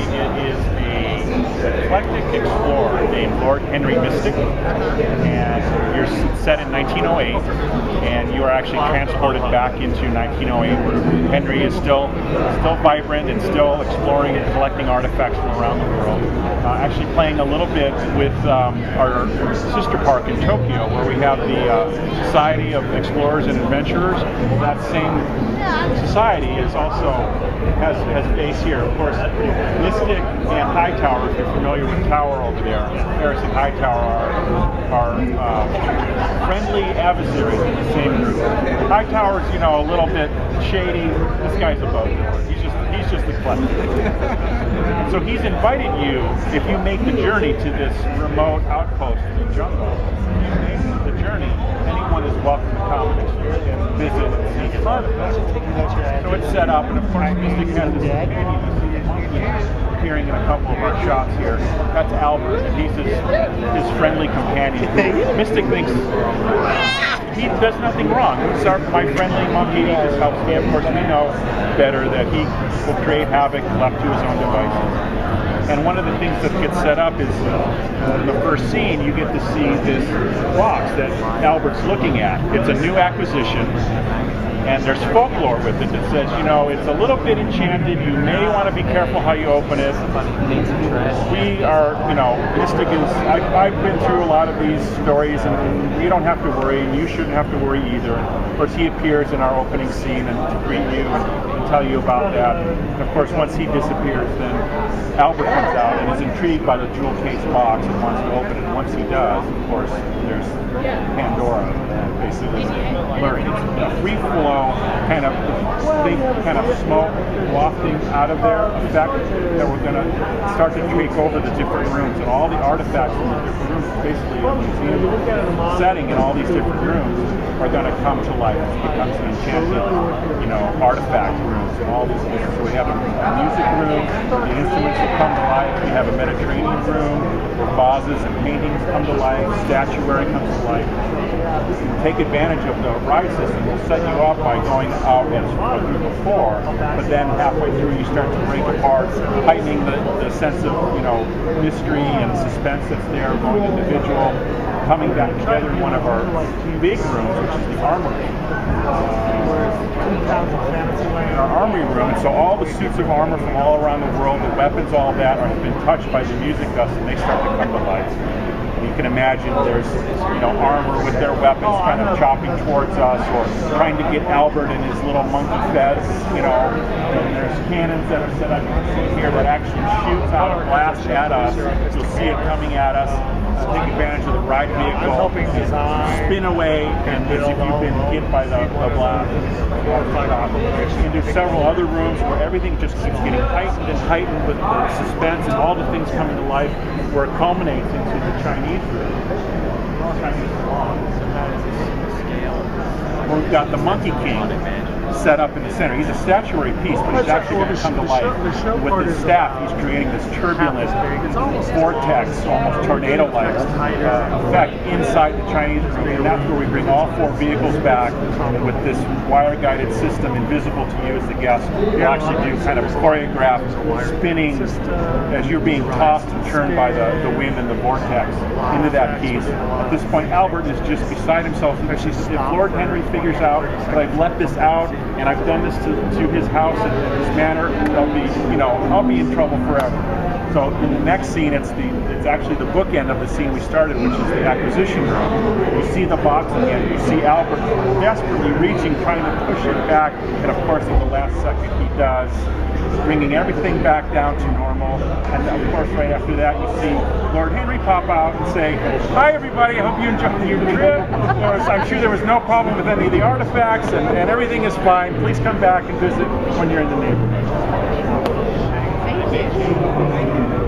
it is a eclectic explorer named Lord Henry Mystic, and you're set in 1908, and you are actually transported back into 1908, where Henry is still vibrant and still exploring and collecting artifacts from around the world. Actually playing a little bit with our sister park in Tokyo, where we have the Society of Explorers and Adventurers. That same society is also has base here. Of course, Mystic and High Tower, if you're familiar with Tower over there, Paris and High Tower are friendly adversaries in the same group. High Tower's, a little bit shady. This guy's above board. He's just eclectic. So he's invited you, if you make the journey to this remote outpost in the jungle, if you make the journey, anyone is welcome to come and visit and see his artifacts. So it's set up, and of course Mystic has this companion. You see the monkey appearing in a couple of our shots here. That's Albert, and he's his friendly companion. Mystic thinks he does nothing wrong. He's my friendly monkey. He just helps me. Of course, we know better that he will create havoc left to his own devices. And one of the things that gets set up is in the first scene, you get to see this box that Albert's looking at. It's a new acquisition, and there's folklore with it that says, it's a little bit enchanted. You may want to be careful how you open it. We are, Mystic is, I've been through a lot of these stories, and you don't have to worry, and you shouldn't have to worry either. Of course, he appears in our opening scene and to greet you and tell you about that. And of course, once he disappears, then Albert comes out and is intrigued by the jewel case box and wants to open it. And once he does, of course, there's Pandora basically blurring. It's a free flow kind of smoke wafting out of there effect that we're going to start to take over the different rooms, and all the artifacts in the different rooms, basically a museum setting in all these different rooms, are going to come to life. It becomes an enchanted, artifact rooms and all these different. So we have a music room, the instruments will come to life. We have a Mediterranean room where vases and paintings come to life, statuary comes to life. Take advantage of the ride system. We'll set you up by going out as you were before, but then halfway through you start to break apart, heightening the sense of mystery and suspense that's there, going individual, coming back together in one of our big rooms, which is the armory. In our armory room, and so all the suits of armor from all around the world, the weapons, all that, have been touched by the music dust, and they start to come to life. You can imagine there's, armor with their weapons kind of chopping towards us, or trying to get Albert in his little monkey fez, and there's cannons that are set up here that actually shoots out a blast at us. You'll see it coming at us. Take advantage of the ride vehicle, spin away, and as if you've been hit by the blast. And there's several other rooms where everything just keeps getting heightened and heightened with the suspense and all the things coming to life, where it culminates into the Chinese room. We've got the Monkey King set up in the center. He's a statuary piece, but he's actually going to come to life. With his staff, he's creating this turbulent vortex, almost tornado-like effect inside the Chinese room. And that's where we bring all four vehicles back, and with this wire-guided system, invisible to you as the guest, you actually do kind of choreographed spinning as you're being tossed and turned by the wind and the vortex into that piece. At this point, Albert is just beside himself. If Lord Henry figures out that I've let this out, and I've done this to his house in this manner, I'll be in trouble forever. So in the next scene, it's actually the bookend of the scene we started, which is the acquisition room. You see the box again. You see Albert desperately reaching, trying to push it back, and of course at the last second he does, bringing everything back down to normal. And of course right after that you see Lord Henry pop out and say, "Hi everybody, I hope you enjoyed your trip. I'm sure there was no problem with any of the artifacts, and everything is fine. Please come back and visit when you're in the neighborhood." Thank you.